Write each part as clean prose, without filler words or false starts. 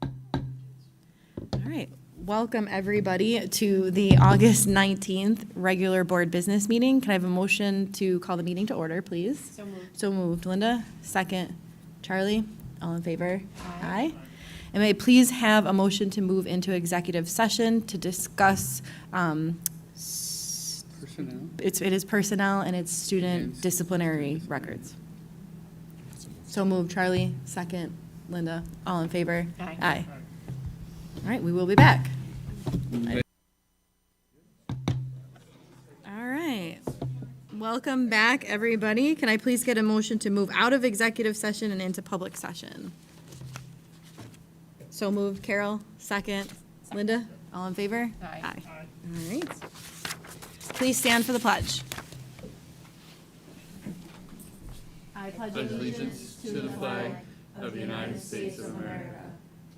All right. Welcome, everybody, to the August 19th regular board business meeting. Can I have a motion to call the meeting to order, please? So moved. So moved. Linda, second. Charlie, all in favor? Aye. And may I please have a motion to move into executive session to discuss, Personnel. it is personnel and it's student Yes. disciplinary records. So moved. Charlie, second. Linda, all in favor? Aye. Aye. All right, we will be back. All right. Welcome back, everybody. Can I please get a motion to move out of executive session and into public session? So moved. Carol, second. Linda, all in favor? Aye. All right. Please stand for the pledge. I pledge Allegiance to the flag of the United States of America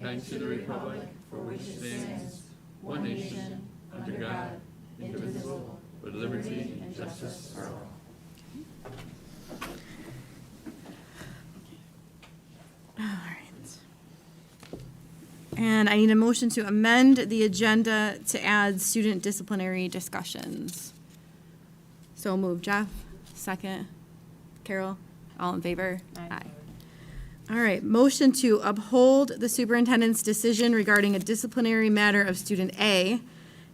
and to the republic for which it stands, one nation, under God, indivisible, with liberty and justice for all. All right. And I need a motion to amend the agenda to add student disciplinary discussions. So moved. Jeff, second. Carol, all in favor? Aye. All right, motion to uphold the superintendent's decision regarding a disciplinary matter of student A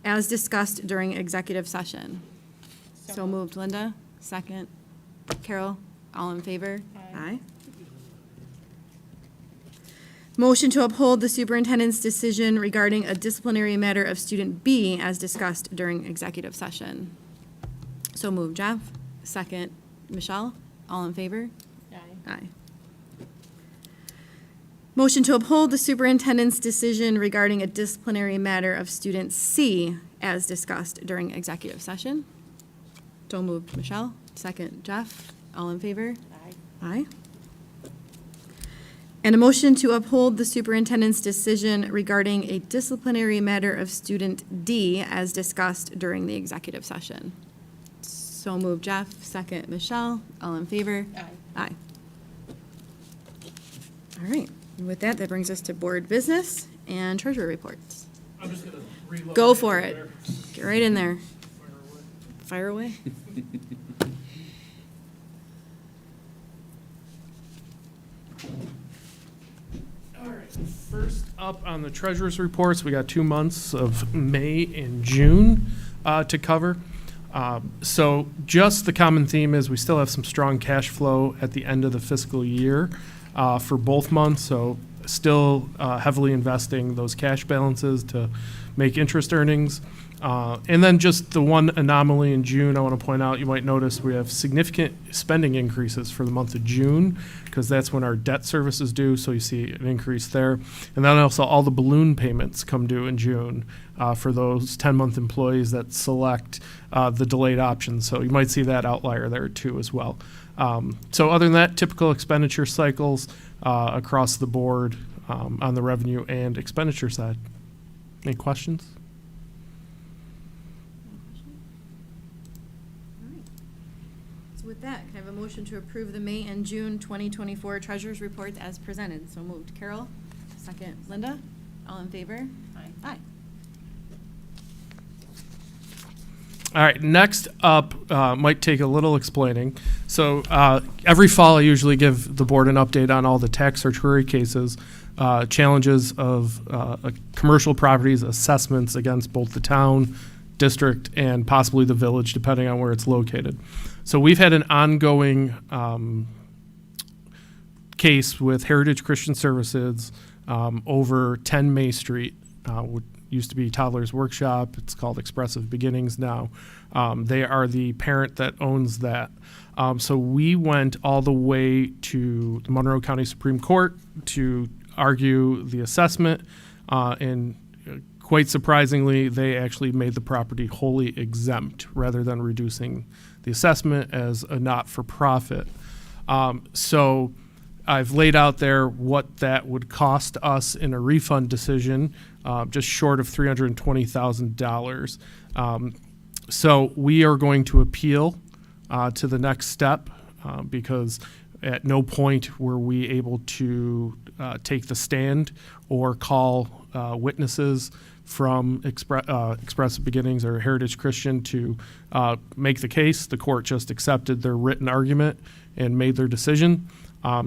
as discussed during executive session. So moved. Linda, second. Carol, all in favor? Aye. Motion to uphold the superintendent's decision regarding a disciplinary matter of student B as discussed during executive session. So moved. Jeff, second. Michelle, all in favor? Aye. Aye. Motion to uphold the superintendent's decision regarding a disciplinary matter of student C as discussed during executive session. So moved. Michelle, second. Jeff, all in favor? Aye. Aye. And a motion to uphold the superintendent's decision regarding a disciplinary matter of student D as discussed during the executive session. So moved. Jeff, second. Michelle, all in favor? Aye. Aye. All right. And with that, that brings us to board business and treasurer reports. I'm just gonna reload. Go for there. it. Get right in there. Fire away. Fire away. All right, first up on the treasurer's reports, we got 2 months of May and June to cover. So just the common theme is we still have some strong cash flow at the end of the fiscal year for both months, so still heavily investing those cash balances to make interest earnings. And then just the one anomaly in June, I want to point out, you might notice we have significant spending increases for the month of June because that's when our debt service is due, so you see an increase there. And then also all the balloon payments come due in June for those 10-month employees that select the delayed option. So you might see that outlier there too as well. So other than that, typical expenditure cycles across the board on the revenue and expenditure side. Any questions? All right. So with that, can I have a motion to approve the May and June 2024 treasurer's reports as presented? So moved. Carol, second. Linda, all in favor? Aye. Aye. All right, next up might take a little explaining. So every fall, I usually give the board an update on all the tax certiorari cases, challenges of commercial properties, assessments against both the town, district, and possibly the village, depending on where it's located. So we've had an ongoing case with Heritage Christian Services over 10 May Street, which used to be Toddler's Workshop. It's called Expressive Beginnings now. They are the parent that owns that. So we went all the way to the Monroe County Supreme Court to argue the assessment, and quite surprisingly, they actually made the property wholly exempt rather than reducing the assessment as a not-for-profit. So I've laid out there what that would cost us in a refund decision, just short of $320,000. So we are going to appeal to the next step because At no point were we able to take the stand or call witnesses from Expressive Beginnings or Heritage Christian to make the case. The court just accepted their written argument and made their decision.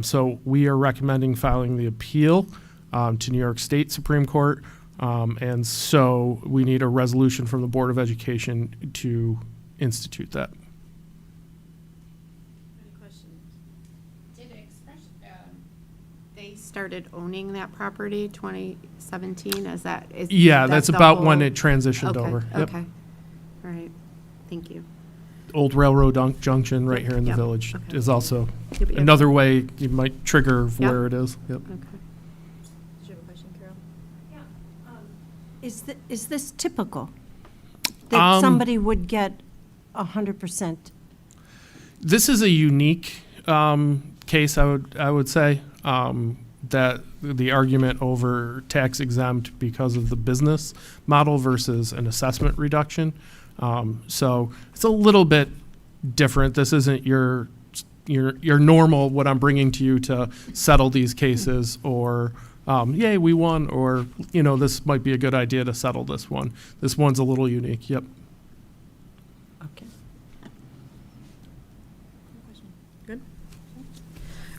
So we are recommending filing the appeal to New York State Supreme Court. And so we need a resolution from the Board of Education to institute that. Any questions? Did they started owning that property 2017? Is that? Yeah, that's the about when whole- it transitioned Okay, over. Yep. Okay, all right, thank you. Old Railroad Junction right here in the Yep, village okay. is also Yep, yep. another way you might trigger Yep. where it is. Yep. Okay. Did you have a question, Carol? Is this typical? Um, That somebody would get 100%? This is a unique case, I would say, that the argument over tax exempt because of the business model versus an assessment reduction. So it's a little bit different. This isn't your normal, what I'm bringing to you to settle these cases, or yay, we won, or, this might be a good idea to settle this one. This one's a little unique, yep. Okay. Good.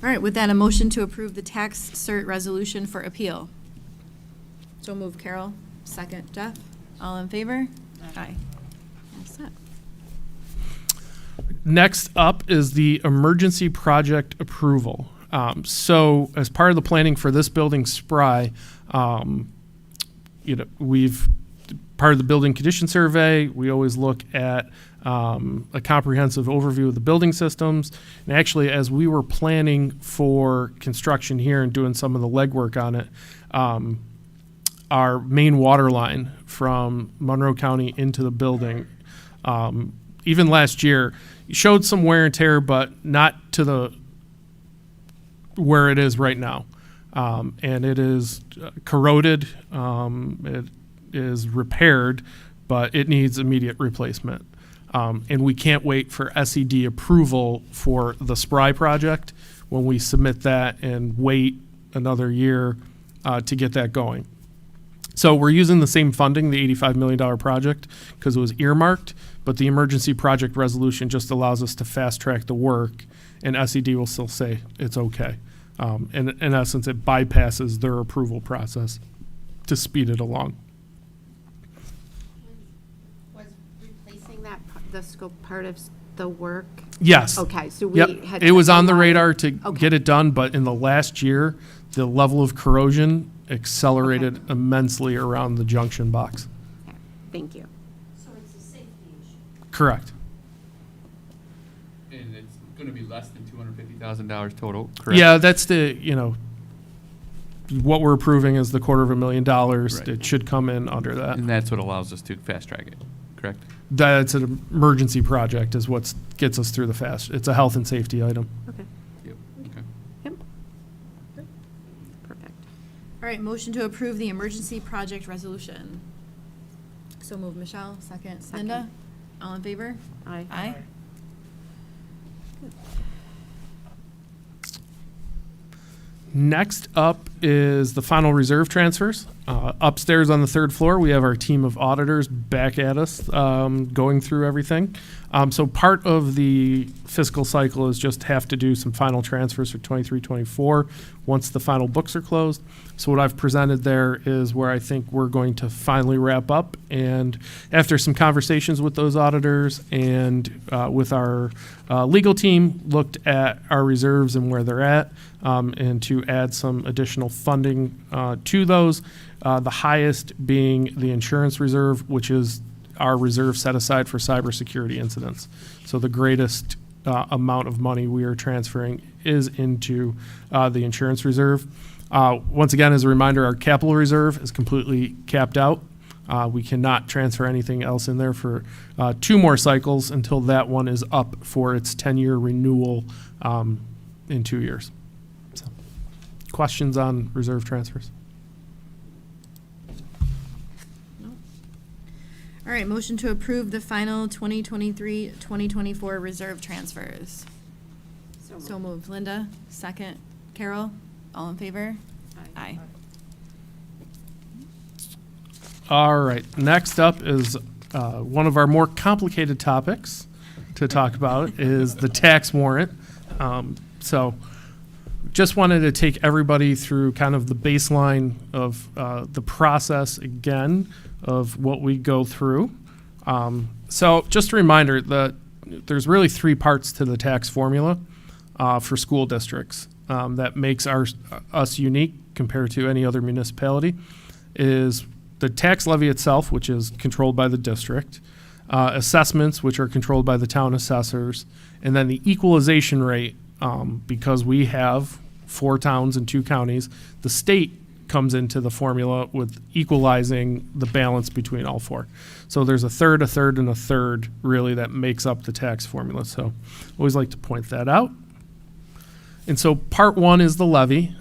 All right, with that, a motion to approve the tax cert resolution for appeal. So move, Carol. Second, Jeff. All in favor? Aye. All set. Next up is the emergency project approval. So as part of the planning for this building, SPRY, we've, part of the building condition survey, we always look at a comprehensive overview of the building systems. And actually, as we were planning for construction here and doing some of the legwork on it, our main water line from Monroe County into the building, even last year, showed some wear and tear, but not to the where it is right now. And it is corroded, it is repaired, but it needs immediate replacement. And we can't wait for SED approval for the SPRY project when we submit that and wait another year to get that going. So we're using the same funding, the $85 million project, because it was earmarked, but the emergency project resolution just allows us to fast track the work, and SED will still say it's okay. In essence, it bypasses their approval process to speed it along. Was replacing that, the scope part of the work? Yes. Okay, so we Yep. had. It was on the allowed- radar to Okay. get it done, but in the last year, the level of corrosion accelerated immensely around the junction box. Okay, thank you. Correct. And it's going to be less than $250,000 total, correct? Yeah, that's what we're approving is the $250,000. Right. It should come in under that. And that's what allows us to fast track it, correct? That's an emergency project is what gets us through the fast. It's a health and safety item. Okay, Yep, okay. yep. Perfect. All right, motion to approve the emergency project resolution. So move, Michelle. Second, Linda. All in favor? Aye. Aye. Next up is the final reserve transfers. Upstairs on the third floor, we have our team of auditors back at us, going through everything. So part of the fiscal cycle is just have to do some final transfers for 23-24 once the final books are closed. So what I've presented there is where I think we're going to finally wrap up. And after some conversations with those auditors and with our legal team, looked at our reserves and where they're at, and to add some additional funding to those. The highest being the insurance reserve, which is our reserve set aside for cybersecurity incidents. So the greatest amount of money we are transferring is into the insurance reserve. Once again, as a reminder, our capital reserve is completely capped out. We cannot transfer anything else in there for 2 more cycles until that one is up for its 10-year renewal in 2 years. So, questions on reserve transfers? All right, motion to approve the final 2023-2024 reserve transfers. So moved. Linda, second. Carol, all in favor? Aye. All right, next up is one of our more complicated topics to talk about is the tax warrant. So just wanted to take everybody through kind of the baseline of the process again of what we go through. So just a reminder that there's really three parts to the tax formula for school districts that makes us unique compared to any other municipality is the tax levy itself, which is controlled by the district, assessments, which are controlled by the town assessors, and then the equalization rate, because we have 4 towns and 2 counties, the state comes into the formula with equalizing the balance between all 4. So there's a third, and a third really that makes up the tax formula. So always like to point that out. And so part 1 is the levy,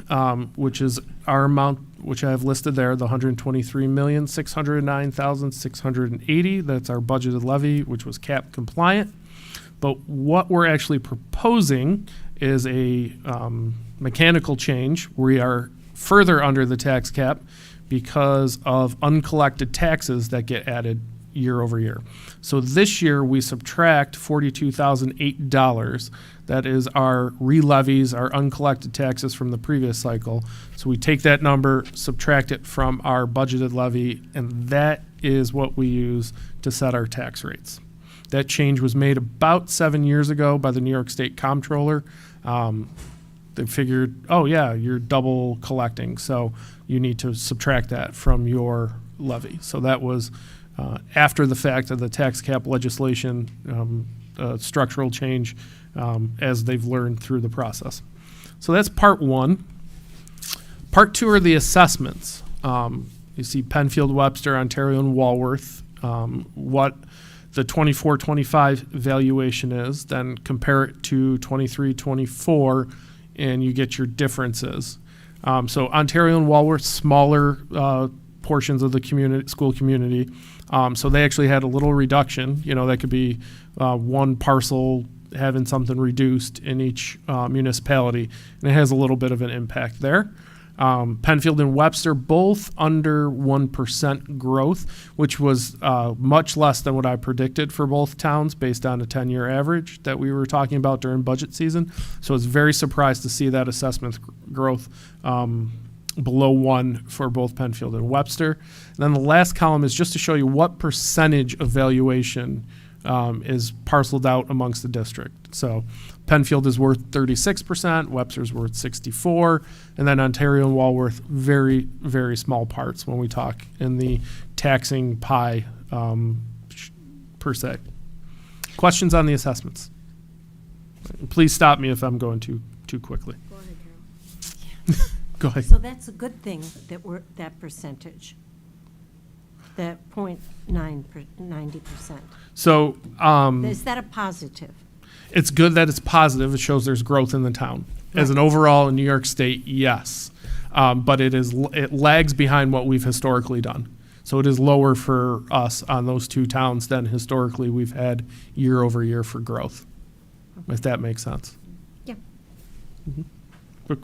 which is our amount, which I have listed there, the $123,609,680. That's our budgeted levy, which was cap compliant. But what we're actually proposing is a mechanical change. We are further under the tax cap because of uncollected taxes that get added year over year. So this year we subtract $42,008. That is our re-levies, our uncollected taxes from the previous cycle. So we take that number, subtract it from our budgeted levy, and that is what we use to set our tax rates. That change was made about 7 years ago by the New York State Comptroller. They figured, oh yeah, you're double collecting, so you need to subtract that from your levy. So that was after the fact of the tax cap legislation, structural change, as they've learned through the process. So that's part 1. Part 2 are the assessments. You see Penfield, Webster, Ontario, and Walworth, what the 24-25 valuation is, then compare it to 23-24, and you get your differences. So Ontario and Walworth, smaller portions of the school community. So they actually had a little reduction. You know, that could be one parcel having something reduced in each municipality, and it has a little bit of an impact there. Penfield and Webster, both under 1% growth, which was much less than what I predicted for both towns based on a 10-year average that we were talking about during budget season. So I was very surprised to see that assessment growth below 1 for both Penfield and Webster. And then the last column is just to show you what percentage of valuation is parceled out amongst the district. So Penfield is worth 36%, Webster's worth 64%, and then Ontario and Walworth, very, very small parts when we talk in the taxing pie per se. Questions on the assessments? Please stop me if I'm going too quickly. Go ahead, Carol. Go ahead. So that's a good thing that we're, that percentage, that 0.90%. So Is that a positive? it's good that it's positive. It shows there's growth in the town. As an overall in New York State, yes. But it lags behind what we've historically done. So it is lower for us on those 2 towns than historically we've had year over year for growth, if that makes sense. Yeah. Quick.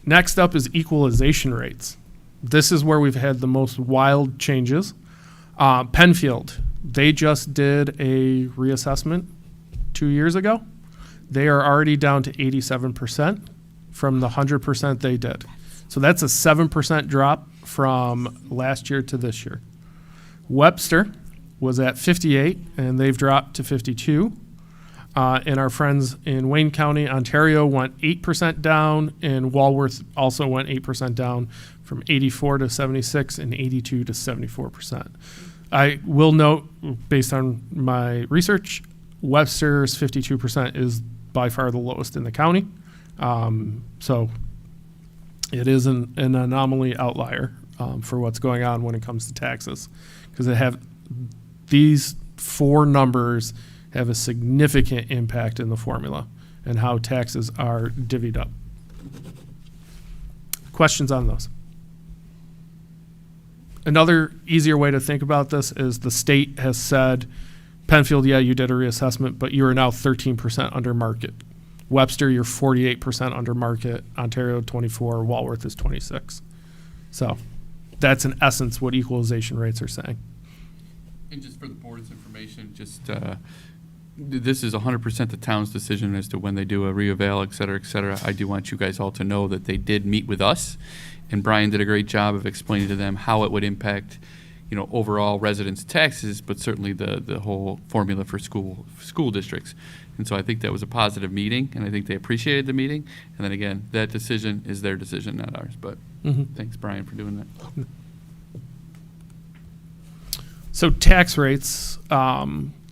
Next up is equalization rates. This is where we've had the most wild changes. Penfield, they just did a reassessment 2 years ago. They are already down to 87% from the 100% they did. So that's a 7% drop from last year to this year. Webster was at 58, and they've dropped to 52. And our friends in Wayne County, Ontario, went 8% down, and Walworth also went 8% down from 84 to 76 and 82 to 74%. I will note, based on my research, Webster's 52% is by far the lowest in the county. So it is an anomaly outlier for what's going on when it comes to taxes, because these 4 numbers have a significant impact in the formula and how taxes are divvied up. Questions on those? Another easier way to think about this is the state has said Penfield, yeah, you did a reassessment, but you are now 13% under market. Webster, you're 48% under market. Ontario, 24. Walworth is 26. So that's in essence what equalization rates are saying. And just for the board's information, just, this is 100% the town's decision as to when they do a re-eval, et cetera, et cetera. I do want you guys all to know that they did meet with us, and Brian did a great job of explaining to them how it would impact, you know, overall residents' taxes, but certainly the whole formula for school districts. And so I think that was a positive meeting, and I think they appreciated the meeting. And then again, that decision is their decision, not ours. But thanks, Brian, for doing that. So tax rates,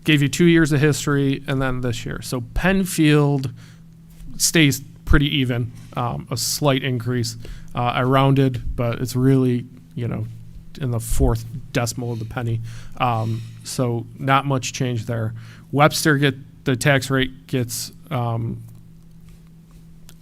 gave you 2 years of history and then this year. So Penfield stays pretty even, a slight increase. I rounded, but it's really, you know, in the fourth decimal of the penny. So not much change there. Webster the tax rate gets,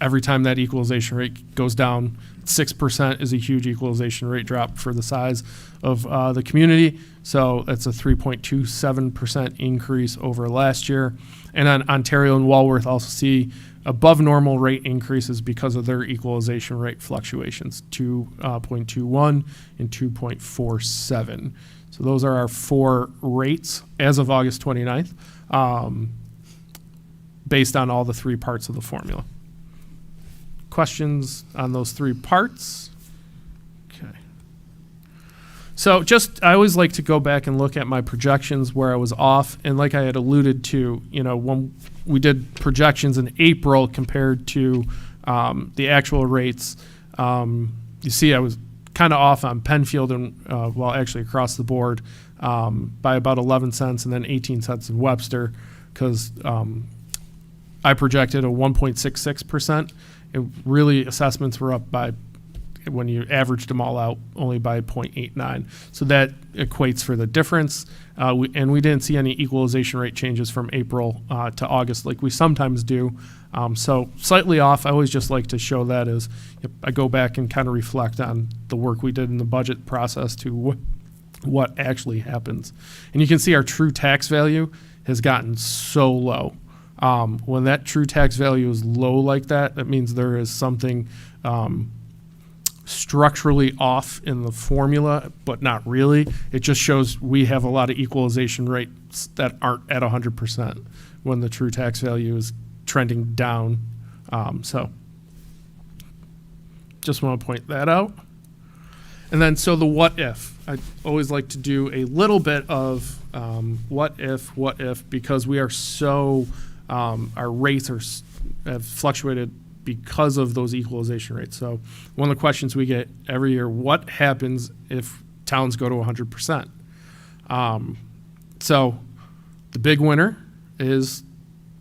every time that equalization rate goes down, 6% is a huge equalization rate drop for the size of the community. So that's a 3.27% increase over last year. And then Ontario and Walworth also see above normal rate increases because of their equalization rate fluctuations, 2.21 and 2.47. So those are our 4 rates as of August 29th, based on all the 3 parts of the formula. Questions on those 3 parts? Okay. So I always like to go back and look at my projections where I was off. And like I had alluded to, you know, when we did projections in April compared to the actual rates, you see I was kind of off on Penfield and, well, actually across the board by about 11 cents and then 18 cents in Webster because I projected a 1.66%. Really, assessments were up by, when you averaged them all out, only by 0.89. So that equates for the difference. And we didn't see any equalization rate changes from April to August like we sometimes do. So slightly off. I always just like to show that as I go back and kind of reflect on the work we did in the budget process to what actually happens. And you can see our true tax value has gotten so low. When that true tax value is low like that, that means there is something structurally off in the formula, but not really. It just shows we have a lot of equalization rates that aren't at 100% when the true tax value is trending down. So just want to point that out. And then, so the what if. I always like to do a little bit of what if, because we are so... our rates have fluctuated because of those equalization rates. So one of the questions we get every year, what happens if towns go to 100%? So the big winner is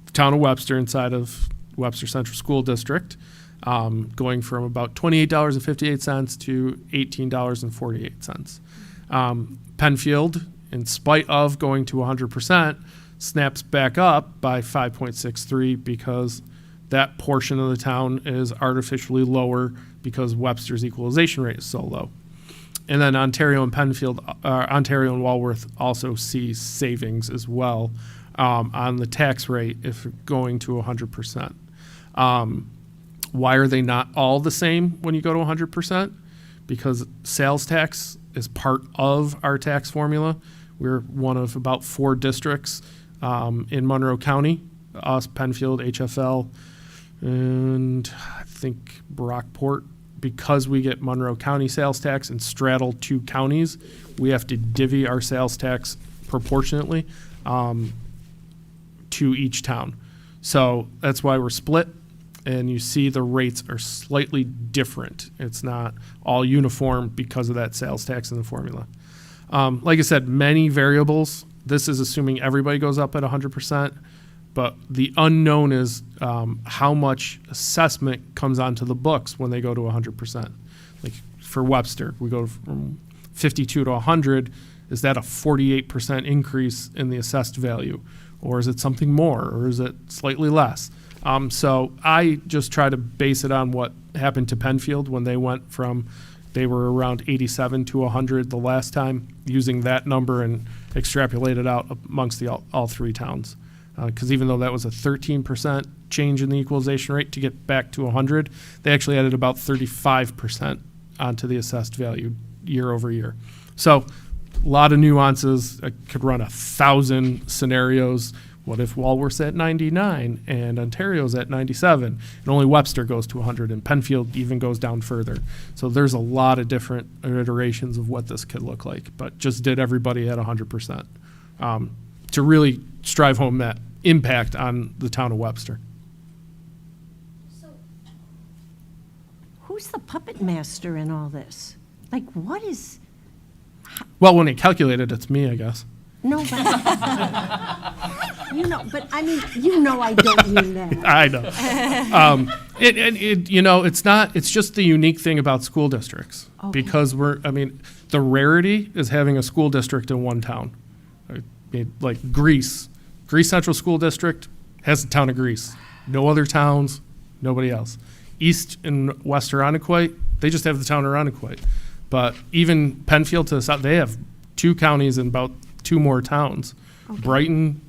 the town of Webster inside of Webster Central School District, going from about $28.58 to $18.48. Penfield, in spite of going to 100%, snaps back up by 5.63 because that portion of the town is artificially lower because Webster's equalization rate is so low. And then Ontario and Ontario and Walworth also see savings as well on the tax rate if going to 100%. Why are they not all the same when you go to 100%? Because sales tax is part of our tax formula. We're one of about 4 districts in Monroe County, us, Penfield, HFL, and I think Brockport. Because we get Monroe County sales tax and straddle 2 counties, we have to divvy our sales tax proportionately to each town. So that's why we're split, and you see the rates are slightly different. It's not all uniform because of that sales tax in the formula. Like I said, many variables. This is assuming everybody goes up at 100%, but the unknown is how much assessment comes onto the books when they go to 100%. Like for Webster, we go from 52 to 100. Is that a 48% increase in the assessed value? Or is it something more? Or is it slightly less? So I just try to base it on what happened to Penfield when they went from, they were around 87 to 100 the last time, using that number and extrapolate it out amongst all three towns. Because even though that was a 13% change in the equalization rate to get back to 100, they actually added about 35% onto the assessed value year over year. So a lot of nuances. I could run 1,000 scenarios. What if Walworth's at 99 and Ontario's at 97 and only Webster goes to 100 and Penfield even goes down further? So there's a lot of different iterations of what this could look like, but just did everybody at 100% to really strive home that impact on the town of Webster. Who's the puppet master in all this? Like, what is, Well, when they calculated, it's me, I guess. no, but, but I mean, I don't mean that. I know. It's just the unique thing about school districts. Okay. Because the rarity is having a school district in one town. Like Greece Central School District has the town of Greece. No other towns, nobody else. East and West Irondequoit, they just have the town of Irondequoit. But even Penfield to the south, they have 2 counties and about 2 more towns. Okay. Brighton,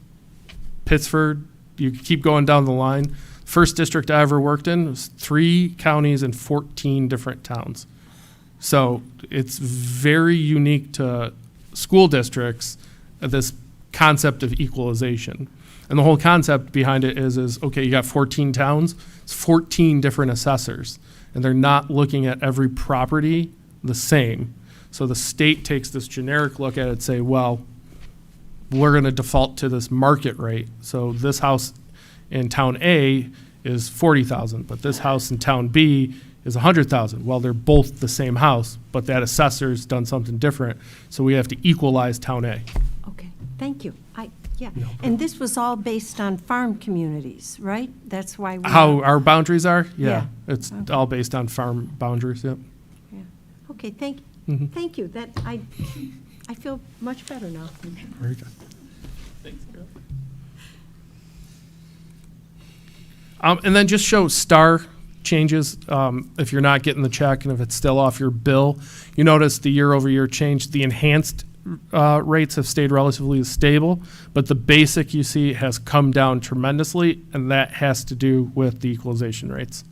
Pittsford, you keep going down the line. First district I ever worked in was 3 counties and 14 different towns. So it's very unique to school districts, this concept of equalization. And the whole concept behind it is okay, you got 14 towns, it's 14 different assessors, and they're not looking at every property the same. So the state takes this generic look at it and say, well, we're going to default to this market rate. So this house in town A is 40,000, but this house in town B is 100,000. Well, they're both the same house, but that assessor's done something different. So we have to equalize town A. Okay, thank you. And this was all based on farm communities, right? That's why we. How our boundaries are? Yeah. Yeah. It's Okay. all based on farm boundaries, yep. Yeah. Okay, thank you. That, I feel much better now. Very good. And then just show star changes, if you're not getting the check and if it's still off your bill. You notice the year-over-year change, the enhanced rates have stayed relatively stable, but the basic you see has come down tremendously, and that has to do with the equalization rates.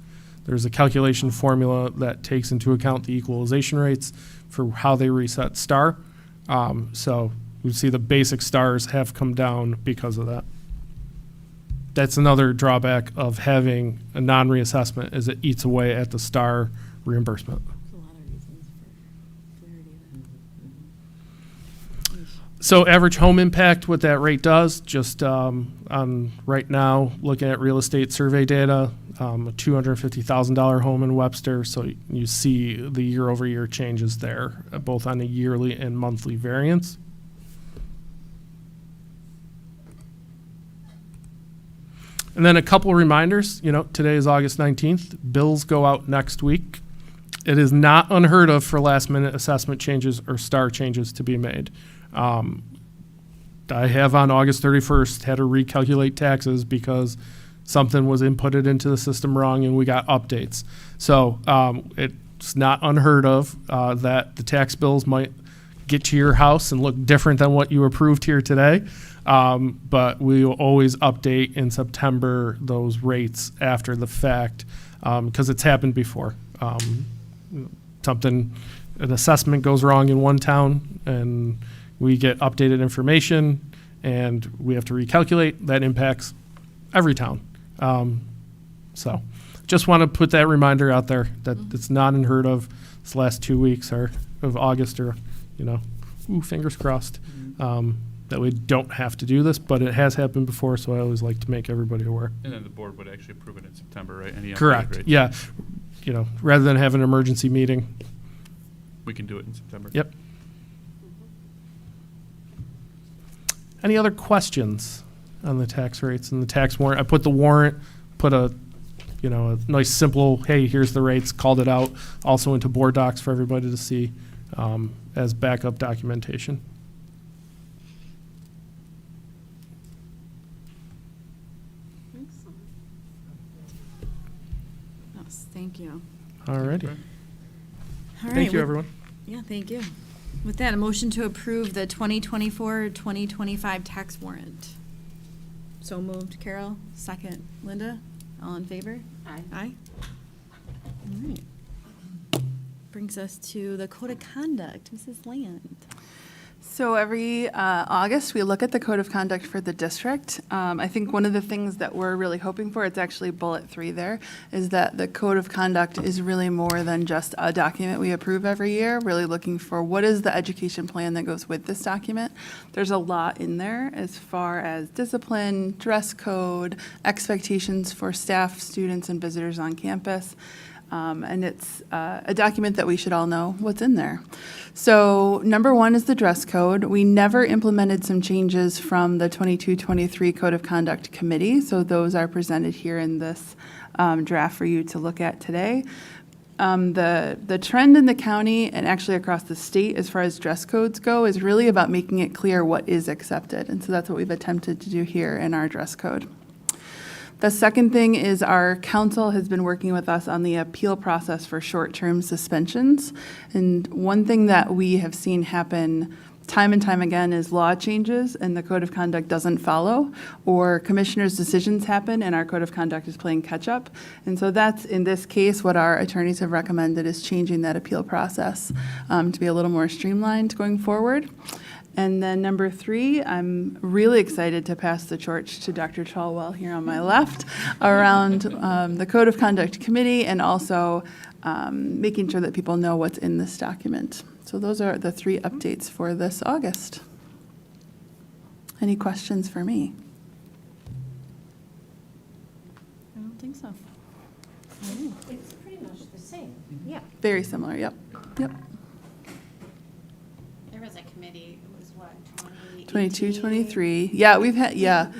There's a calculation formula that takes into account the equalization rates for how they reset star. So you see the basic stars have come down because of that. That's another drawback of having a non-reassessment is it eats away at the star reimbursement. So average home impact, what that rate does, just on right now, looking at real estate survey data, a $250,000 home in Webster. So you see the year-over-year changes there, both on a yearly and monthly variance. And then a couple reminders, today is August 19th. Bills go out next week. It is not unheard of for last-minute assessment changes or star changes to be made. I have on August 31st had to recalculate taxes because something was inputted into the system wrong and we got updates. So it's not unheard of that the tax bills might get to your house and look different than what you approved here today. But we will always update in September those rates after the fact because it's happened before. An assessment goes wrong in one town and we get updated information and we have to recalculate. That impacts every town. So just want to put that reminder out there that it's not unheard of this last 2 weeks of August or, fingers crossed, that we don't have to do this, but it has happened before, so I always like to make everybody aware. And then the board would actually approve it in September, right? Any updated Correct, rates? yeah. Rather than have an emergency meeting. We can do it in September. Yep. Any other questions on the tax rates and the tax warrant? I put the warrant, put a nice simple, hey, here's the rates, called it out, also into board docs for everybody to see as backup documentation. Yes, thank you. All righty. Okay. All Thank right, you, everyone. Yeah, thank you. With that, a motion to approve the 2024-2025 tax warrant. So moved, Carol. Second, Linda. All in favor? Aye. Aye. All right. Brings us to the code of conduct. Mrs. Land. So every August, we look at the code of conduct for the district. I think one of the things that we're really hoping for, it's actually bullet 3 there, is that the code of conduct is really more than just a document we approve every year, really looking for what is the education plan that goes with this document. There's a lot in there as far as discipline, dress code, expectations for staff, students, and visitors on campus. And it's a document that we should all know what's in there. So number 1 is the dress code. We never implemented some changes from the 22-23 Code of Conduct Committee, so those are presented here in this draft for you to look at today. The trend in the county and actually across the state as far as dress codes go is really about making it clear what is accepted, and so that's what we've attempted to do here in our dress code. The second thing is our council has been working with us on the appeal process for short-term suspensions. And one thing that we have seen happen time and time again is law changes and the code of conduct doesn't follow, or commissioners' decisions happen and our code of conduct is playing catch-up. And so that's, in this case, what our attorneys have recommended is changing that appeal process to be a little more streamlined going forward. And then number 3, I'm really excited to pass the torch to Dr. Chalwell here on my left around the Code of Conduct Committee and also making sure that people know what's in this document. So those are the 3 updates for this August. Any questions for me? I don't think so. It's pretty much the same, yeah. Very similar, yep. Yep. There was a committee, it was what, 22, 23. Yeah, we've had, yeah.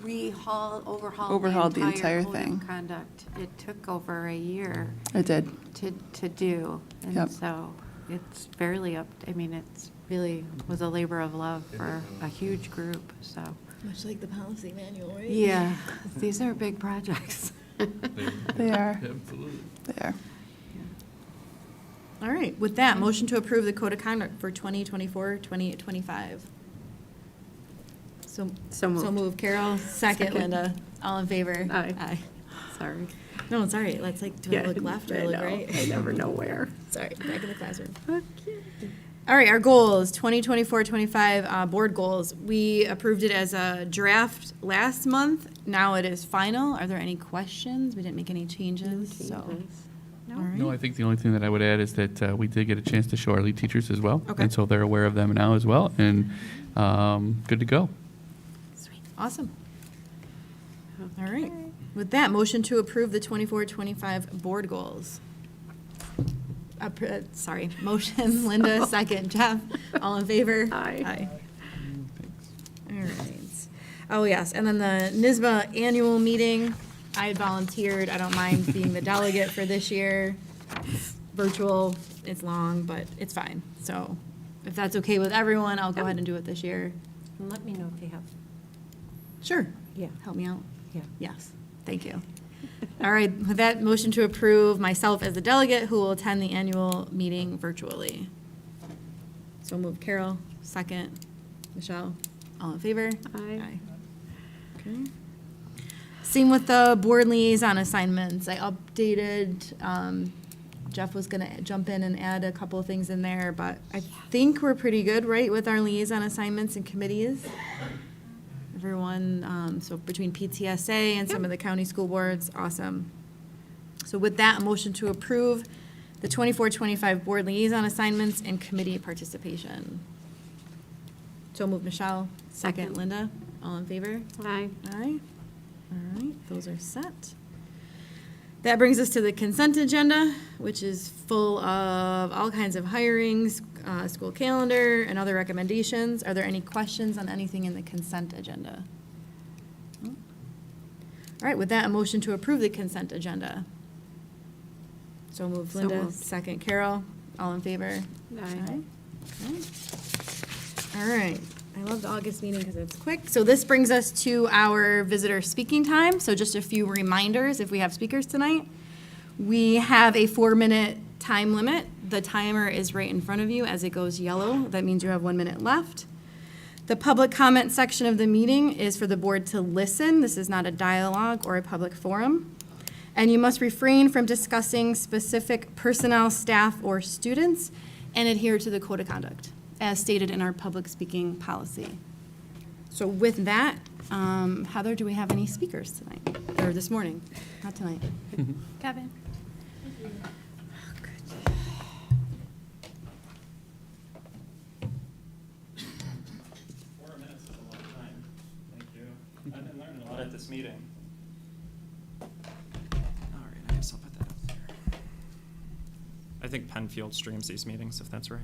We overhauled Overhauled the the entire entire code thing. of conduct. It took over a year I did. to do. Yep. And so it's fairly it's really was a labor of love for a huge group, so. Much like the policy manual, right? Yeah, these are big projects. They are. Absolutely. They are. All right, with that, motion to approve the code of conduct for 2024-2025. So moved, Carol. Second, Linda. All in favor? Aye. Aye. Sorry. No, it's all right. Let's do I look left or I look right? I never know where. Sorry, back in the classroom. All right, our goals, 2024-25 board goals. We approved it as a draft last month. Now it is final. Are there any questions? We didn't make any changes, so. All right. No, I think the only thing that I would add is that we did get a chance to show our lead teachers as well. Okay. And so they're aware of them now as well, and good to go. Sweet. Awesome. All right. With that, motion to approve the 24-25 board goals. Sorry, motion, Linda, second, Jeff, all in favor? Aye. All right. Oh, yes, and then the NYSBA annual meeting, I had volunteered, I don't mind being the delegate for this year. Virtual, it's long, but it's fine. So if that's okay with everyone, I'll go ahead and do it this year. And let me know if you have, Sure. yeah, Help me out. yeah. Yes, thank you. All right, with that, motion to approve myself as the delegate who will attend the annual meeting virtually. So move Carol, second. Michelle, all in favor? Aye. Okay. Same with the board liaison assignments. I updated, Jeff was gonna jump in and add a couple of things in there, but I think we're pretty good, right, with our liaison assignments and committees? Everyone, so between PTSA and some of the county school boards, awesome. So with that, a motion to approve the 24-25 board liaison assignments and committee participation. So move Michelle, second Linda, all in favor? Aye. Aye. All right, those are set. That brings us to the consent agenda, which is full of all kinds of hirings, school calendar, and other recommendations. Are there any questions on anything in the consent agenda? No? All right, with that, a motion to approve the consent agenda. So moved, So Linda. moved. Second, Carol. All in favor? Aye. Okay. All right. I love the August meeting because it's quick. So this brings us to our visitor speaking time. So just a few reminders if we have speakers tonight. We have a 4-minute time limit. The timer is right in front of you. As it goes yellow, that means you have 1 minute left. The public comment section of the meeting is for the board to listen. This is not a dialogue or a public forum. And you must refrain from discussing specific personnel, staff, or students, and adhere to the code of conduct, as stated in our public speaking policy. So with that, Heather, do we have any speakers tonight, or this morning? Not tonight. Kevin? I've been learning a lot at this meeting. All right, I guess I'll put that up there. I think Penfield streams these meetings, if that's right.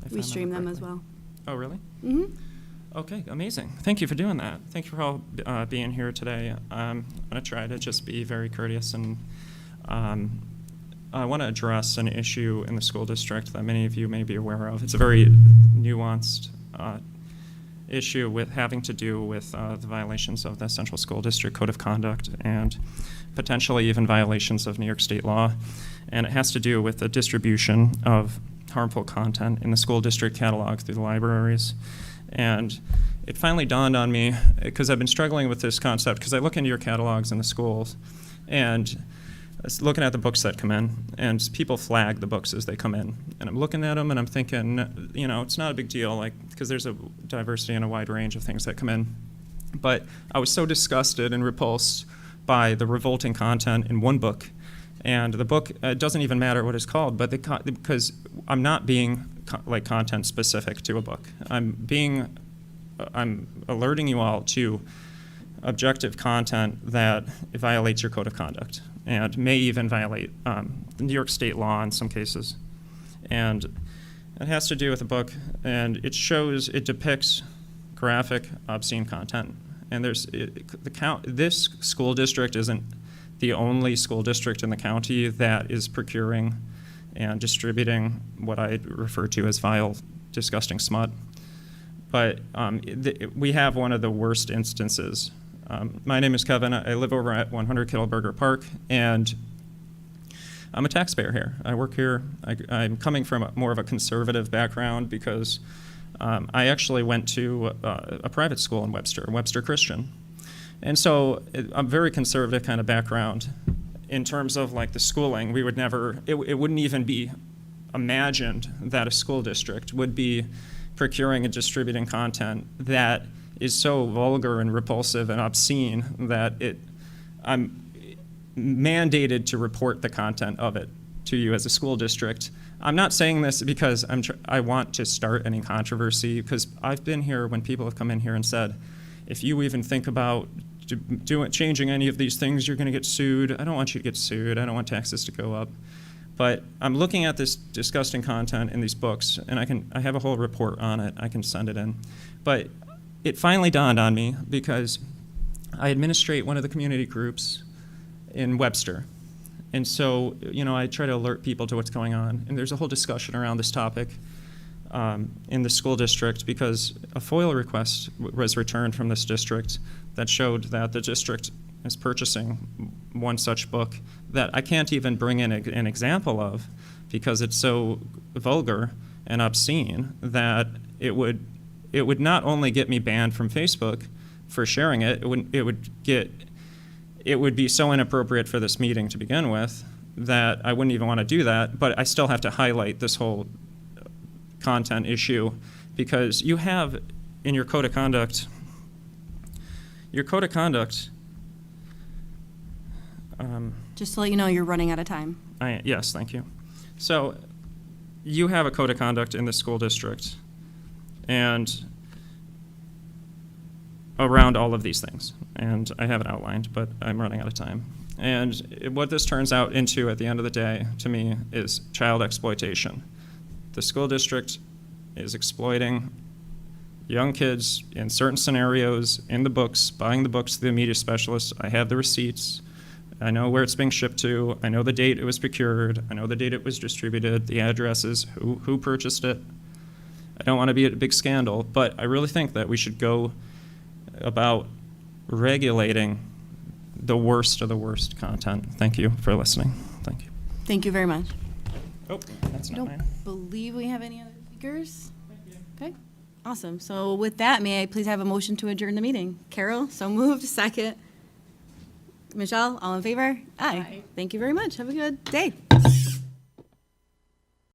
If I We remember stream them as correctly. well. Oh, really? Mm-hmm. Okay, amazing. Thank you for doing that. Thank you for all being here today. I'm going to try to just be very courteous, and I want to address an issue in the school district that many of you may be aware of. It's a very nuanced issue with having to do with the violations of the Central School District Code of Conduct and potentially even violations of New York state law. And it has to do with the distribution of harmful content in the school district catalog through the libraries. And it finally dawned on me, because I've been struggling with this concept, because I look into your catalogs in the schools, and I was looking at the books that come in, and people flag the books as they come in. And I'm looking at them, and I'm thinking, you know, it's not a big deal, like, because there's a diversity and a wide range of things that come in. But I was so disgusted and repulsed by the revolting content in one book. And the book, it doesn't even matter what it's called, but because I'm not being content specific to a book. I'm alerting you all to objective content that violates your code of conduct and may even violate New York state law in some cases. And it has to do with a book, and it depicts graphic, obscene content. And this school district isn't the only school district in the county that is procuring and distributing what I refer to as vile, disgusting smut. But we have one of the worst instances. My name is Kevin. I live over at 100 Kittleberger Park, and I'm a taxpayer here. I work here. I'm coming from more of a conservative background because I actually went to a private school in Webster Christian. And so I'm very conservative kind of background in terms of like the schooling. We would never, it wouldn't even be imagined that a school district would be procuring and distributing content that is so vulgar and repulsive and obscene that I'm mandated to report the content of it to you as a school district. I'm not saying this because I want to start any controversy, because I've been here when people have come in here and said, if you even think about changing any of these things, you're going to get sued. I don't want you to get sued. I don't want taxes to go up. But I'm looking at this disgusting content in these books, and I have a whole report on it. I can send it in. But it finally dawned on me because I administrate one of the community groups in Webster. And so, you know, I try to alert people to what's going on. And there's a whole discussion around this topic in the school district because a FOIL request was returned from this district that showed that the district is purchasing one such book that I can't even bring in an example of because it's so vulgar and obscene that it would not only get me banned from Facebook for sharing it, it would be so inappropriate for this meeting to begin with that I wouldn't even want to do that, but I still have to highlight this whole content issue because you have in your code of conduct, Just to let you know, you're running out of time. Yes, thank you. So you have a code of conduct in the school district and around all of these things. And I have it outlined, but I'm running out of time. And what this turns out into at the end of the day, to me, is child exploitation. The school district is exploiting young kids in certain scenarios in the books, buying the books to the media specialists. I have the receipts. I know where it's being shipped to. I know the date it was procured. I know the date it was distributed, the addresses, who purchased it. I don't want to be a big scandal, but I really think that we should go about regulating the worst of the worst content. Thank you for listening. Thank you. Thank you very much. Oh, that's I not mine. don't believe we have any other speakers. Okay, awesome. So with that, may I please have a motion to adjourn the meeting? Carol, so moved, second. Michelle, all in favor? Aye. Thank you very much. Have a good day.